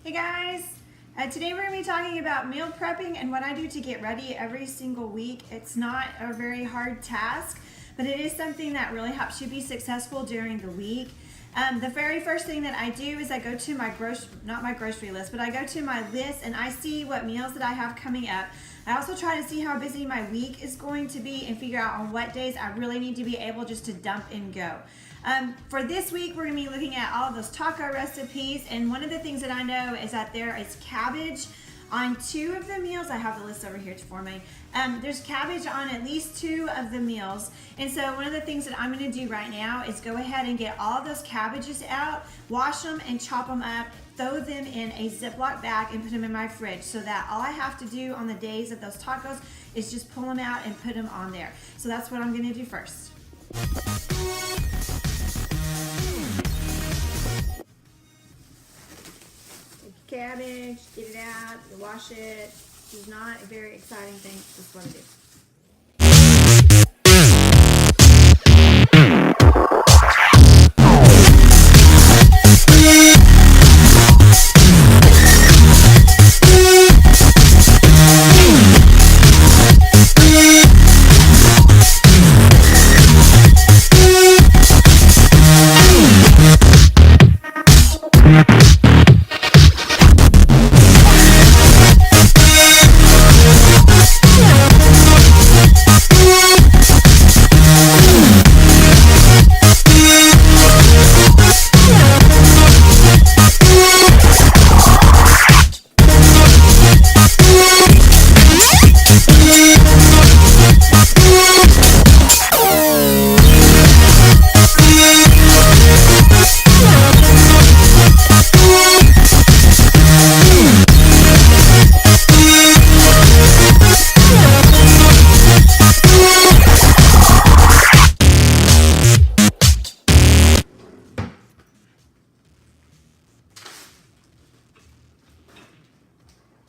Hey guys, today we're going to be talking about meal prepping and what I do to get ready every single week. It's not a very hard task, but it is something that really helps you be successful during the week. The very first thing that I do is I go to my not my grocery list, but I go to my list and I see what meals that I have coming up. I also try to see how busy my week is going to be and figure out on what days I really need to be able just to dump and go. For this week, we're going to be looking at all of those taco recipes, and one of the things that I know is that there is cabbage on 2 of the meals. I have the list over here for me. There's cabbage on at least 2 of the meals, and so one of the things that I'm going to do right now is go ahead and get all of those cabbages out, wash them and chop them up, throw them in a Ziploc bag and put them in my fridge, so that all I have to do on the days of those tacos is just pull them out and put them on there. So that's what I'm going to do first. Cabbage, get it out, you wash it. This is not a very exciting thing, it's just what it is.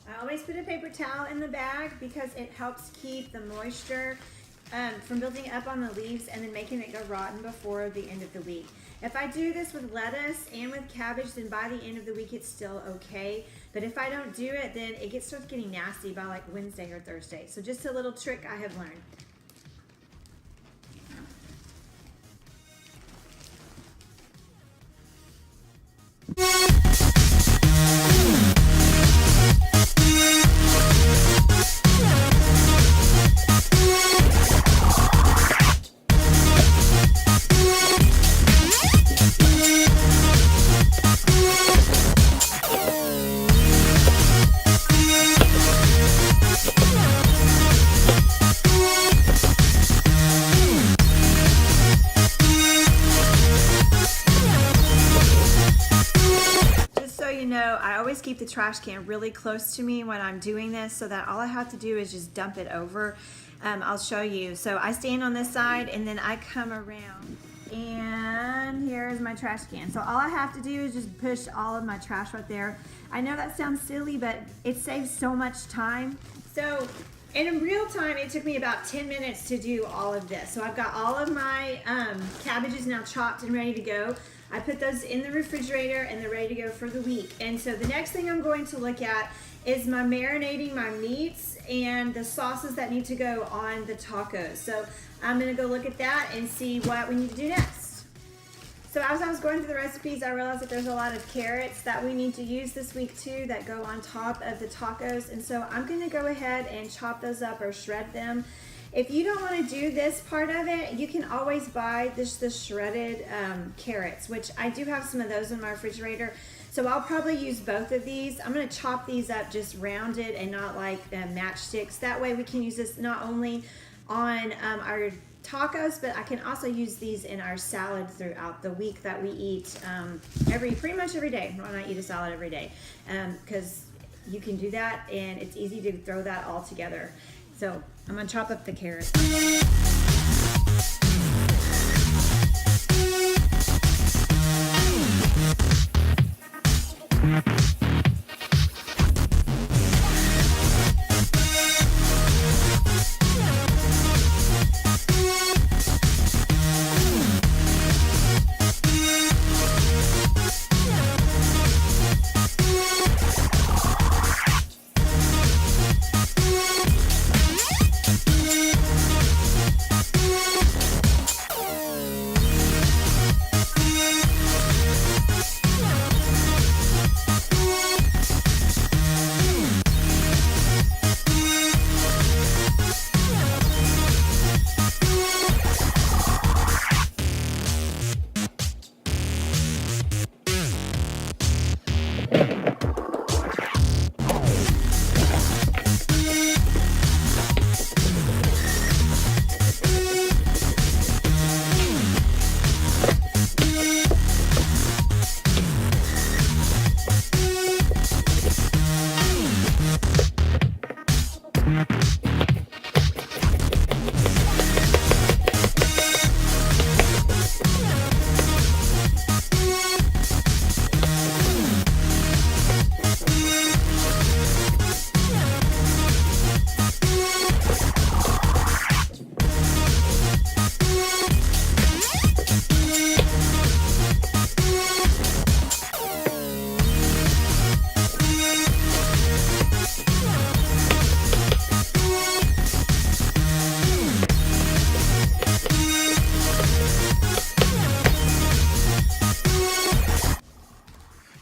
I always put a paper towel in the bag because it helps keep the moisture from building up on the leaves and then making it go rotten before the end of the week. If I do this with lettuce and with cabbage, then by the end of the week it's still okay. But if I don't do it, then it starts getting nasty by like Wednesday or Thursday. So just a little trick I have learned. I always keep the trash can really close to me when I'm doing this so that all I have to do is just dump it over. I'll show you. So I stand on this side and then I come around and here's my trash can. So all I have to do is just push all of my trash right there. I know that sounds silly, but it saves so much time. So in real time, it took me about 10 minutes to do all of this. So I've got all of my cabbages now chopped and ready to go. I put those in the refrigerator and they're ready to go for the week. And so the next thing I'm going to look at is my marinating my meats and the sauces that need to go on the tacos. So I'm gonna go look at that and see what we need to do next. So as I was going through the recipes, I realized that there's a lot of carrots that we need to use this week too that go on top of the tacos. And so I'm gonna go ahead and chop those up or shred them. If you don't want to do this part of it, you can always buy the shredded carrots, which I do have some of those in my refrigerator. So I'll probably use both of these. I'm going to chop these up just rounded and not like matchsticks. That way we can use this not only on our tacos, but I can also use these in our salad throughout the week that we eat pretty much every day. When I eat a salad every day, because you can do that and it's easy to throw that all together. So I'm gonna chop up the carrots.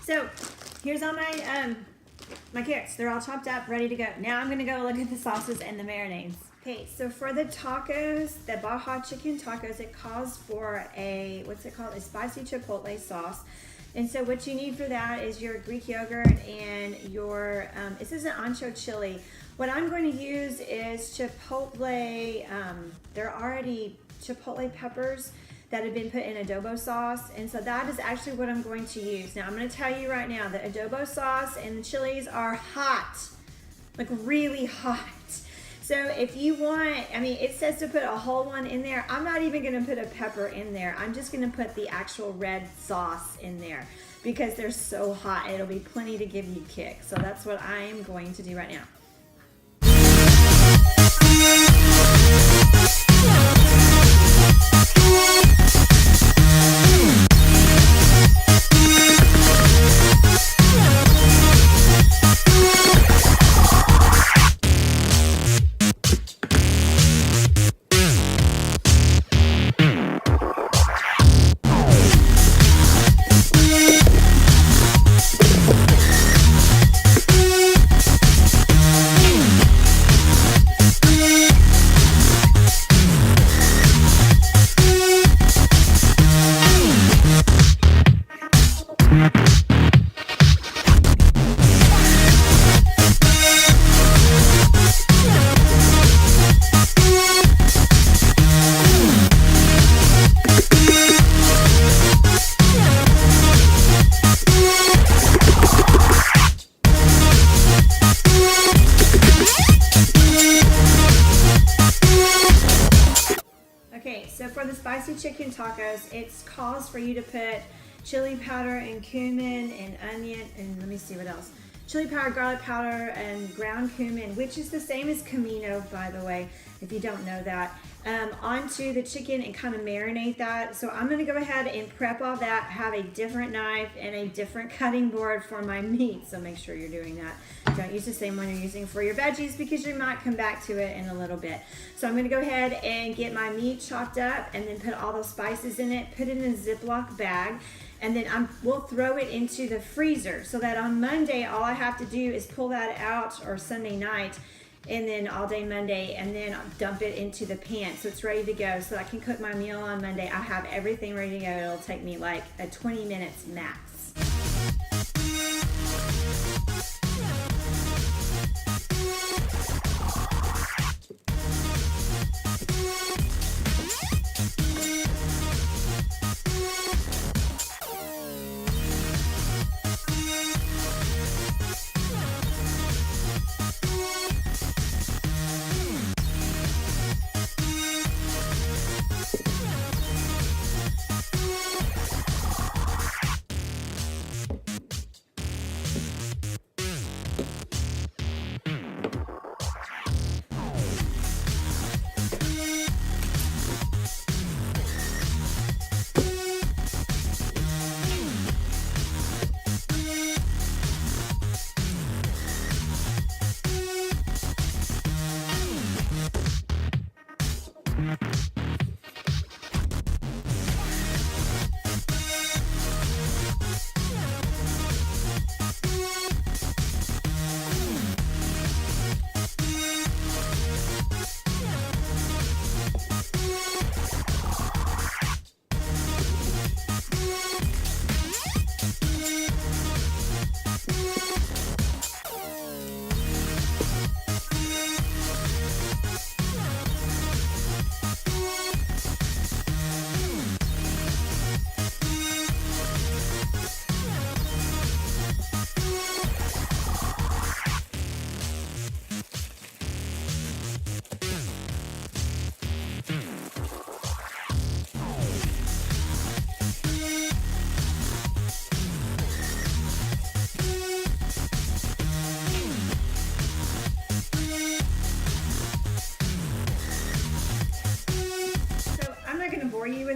So here's all my carrots. They're all chopped up, ready to go. Now I'm gonna go look at the sauces and the marinades. Okay, so for the tacos, the Baja chicken tacos, it calls for a, what's it called? A spicy chipotle sauce. And so what you need for that is your Greek yogurt and your, this is an ancho chili. What I'm going to use is chipotle, they're already chipotle peppers that have been put in adobo sauce, and so that is actually what I'm going to use. Now I'm going to tell you right now, the adobo sauce and the chilies are hot, like really hot. So if you want, I mean, it says to put a whole one in there. I'm not even going to put a pepper in there. I'm just going to put the actual red sauce in there because they're so hot. It'll be plenty to give you kick. So that's what I am going to do right now. Okay, so for the spicy chicken tacos, it calls for you to put chili powder and cumin and onion and let me see what else. Chili powder, garlic powder, and ground cumin, which is the same as Camino, by the way, if you don't know that, onto the chicken and kind of marinate that. So I'm going to go ahead and prep all that, have a different knife and a different cutting board for my meat. So make sure you're doing that. Don't use the same one you're using for your veggies because you might come back to it in a little bit. So I'm going to go ahead and get my meat chopped up and then put all those spices in it, put it in a Ziploc bag, and then we'll throw it into the freezer so that on Monday, all I have to do is pull that out, or Sunday night, and then all day Monday, and then dump it into the pan so it's ready to go so I can cook my meal on Monday. I have everything ready to go. It'll take me like 20 minutes max.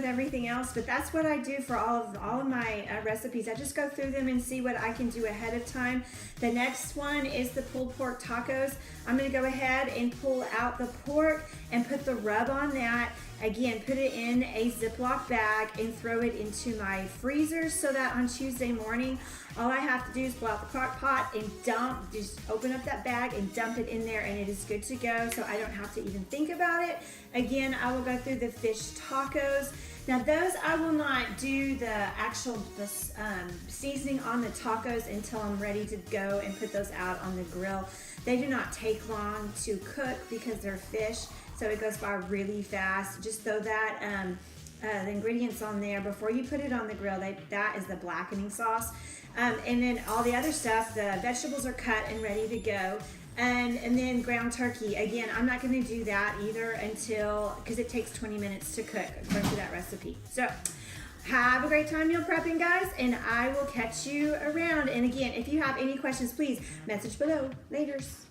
everything else, but that's what I do for all of my recipes. I just go through them and see what I can do ahead of time. The next one is the pulled pork tacos. I'm gonna go ahead and pull out the pork and put the rub on that. Again, put it in a Ziploc bag and throw it into my freezer so that on Tuesday morning, all I have to do is pull out the crock pot and just open up that bag and dump it in there, and it is good to go, so I don't have to even think about it. Again, I will go through the fish tacos. Now those, I will not do the actual seasoning on the tacos until I'm ready to go and put those out on the grill. They do not take long to cook because they're fish, so it goes by really fast. Just throw that the ingredients on there before you put it on the grill. That is the blackening sauce. And then all the other stuff, the vegetables are cut and ready to go. And then ground turkey. Again, I'm not going to do that either because it takes 20 minutes to cook according to that recipe. So have a great time meal prepping, guys, and I will catch you around. And again, if you have any questions, please message below. Laters.